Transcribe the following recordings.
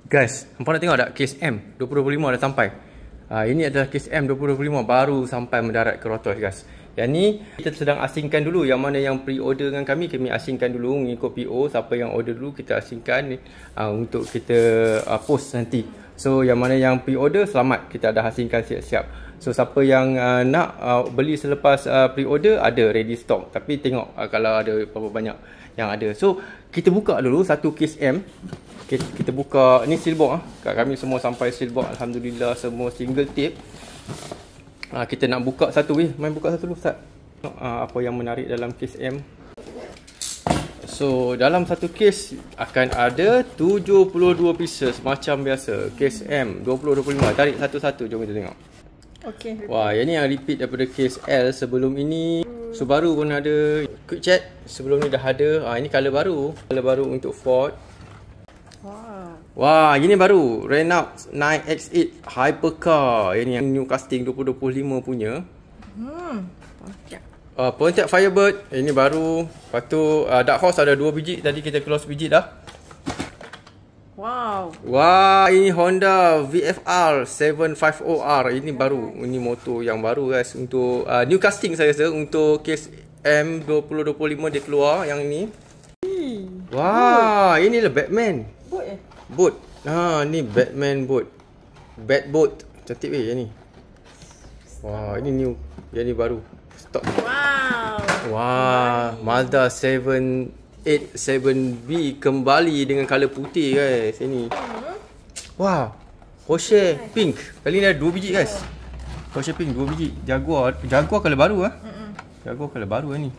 Guys, hampa nak tengok tak kes M 2025 dah sampai. Ini adalah kes M 2025 baru sampai mendarat ke Rotos guys. Yang ni kita sedang asingkan dulu. Yang mana yang pre-order dengan kami asingkan dulu mengikut PO. Siapa yang order dulu kita asingkan untuk kita post nanti. So yang mana yang pre-order selamat, kita dah asingkan siap-siap. So siapa yang nak beli selepas pre-order ada ready stock. Tapi tengok kalau ada berapa banyak yang ada. So kita buka dulu satu kes M. Kita buka ni steelbox kat kami semua sampai steelbox, alhamdulillah semua single tape. Kita nak buka satu main buka satu dulu Ustaz. Apa yang menarik dalam kes M. So dalam satu kes akan ada 72 pieces macam biasa. Kes M 2025 tarik satu-satu, jom kita tengok. Okey. Wah, yang ni yang repeat daripada kes L sebelum ini. Subaru pun ada, Quick Chat sebelum ni dah ada. Ini color baru untuk Ford. Wah, ini baru Renault 9X8 Hypercar. Ini yang new casting 2025 punya. Pontiac Firebird ini baru. Lepas tu Dark Horse ada 2 biji. Tadi kita close biji dah. Wow. Wah, ini Honda VFR 750R. Ini baru. Ini motor yang baru guys. Untuk new casting saya rasa. Untuk case M 2025 dia keluar yang ini. Wah, inilah Batman. Boat. Ni Batman boat. Bat boat. Cantik yang ni. Wah, ini new. Yang ni baru. Stop. Wah, Mazda 787B kembali dengan color putih guys. Ini. Wah, Porsche pink. Kali ni ada 2 biji guys. Porsche pink 2 biji. Jaguar color baru Jaguar color baru ni.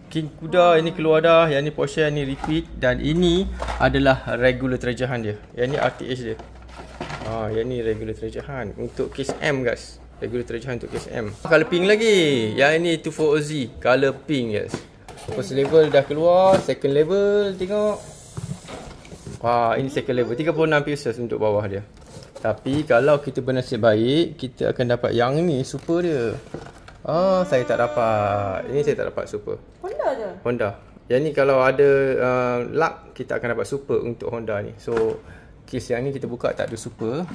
King Kuda ini keluar dah. Yang ni Porsche, yang ni repeat. Dan ini adalah regular treasure hunt dia. Yang ni RTH dia. Yang ni regular treasure hunt untuk case M guys. Regular treasure hunt untuk case M. Color pink lagi. Yang ini 240Z color pink guys. First level dah keluar. Second level tengok. Wah, ini second level 36 pieces untuk bawah dia. Tapi kalau kita bernasib baik, kita akan dapat yang ni super dia. Saya tak dapat. Ini saya tak dapat super. Honda. Yang ni kalau ada luck, kita akan dapat super untuk Honda ni. So case yang ni kita buka tak ada super.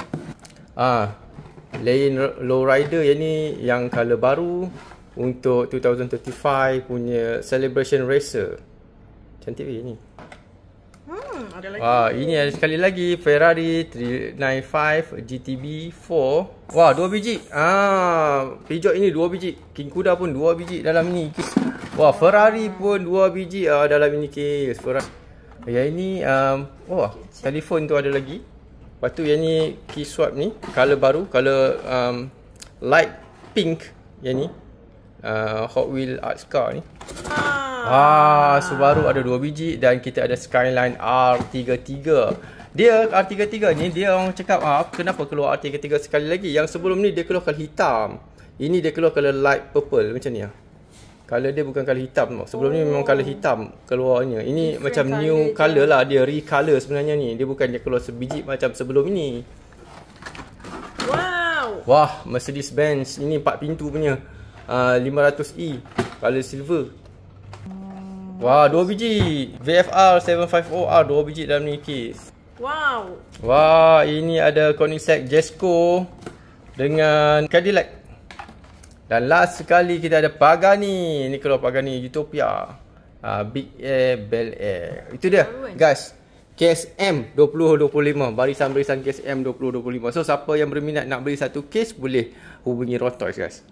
Lain lowrider yang ni yang color baru untuk 2035 punya Celebration Racer. Cantik ni. Ada lagi. Ini ada sekali lagi Ferrari 395 GTB 4. Wah, 2 biji. Peugeot ini 2 biji. King Kuda pun 2 biji dalam ni. Wah, Ferrari pun 2 biji dalam ini case. Yang ini telefon tu ada lagi. Lepas tu yang ni key swap ni color baru, color light pink yang ni. Hot Wheel Art Car ni. Subaru ada 2 biji. Dan kita ada Skyline R33. Dia R33 ni, dia orang cakap kenapa keluar R33 sekali lagi. Yang sebelum ni dia keluar color hitam. Ini dia keluar color light purple macam ni Color dia bukan color hitam tau. Sebelum ni memang color hitam keluarnya. Ini macam new color lah. Dia recolor sebenarnya ni. Dia bukan dia keluar sebiji macam sebelum ini. Wah, Mercedes-Benz. Ini 4 pintu punya 500e color silver. Wah, 2 biji. VFR 750R 2 biji dalam ni case. Wah, ini ada Koenigsegg Jesko dengan Cadillac. Dan last sekali kita ada Pagani. Ini keluar Pagani Utopia. Big Air, Bel Air. Itu dia guys. Case M 2025. Barisan-barisan case M 2025. So siapa yang berminat nak beli satu case boleh hubungi Rotos guys.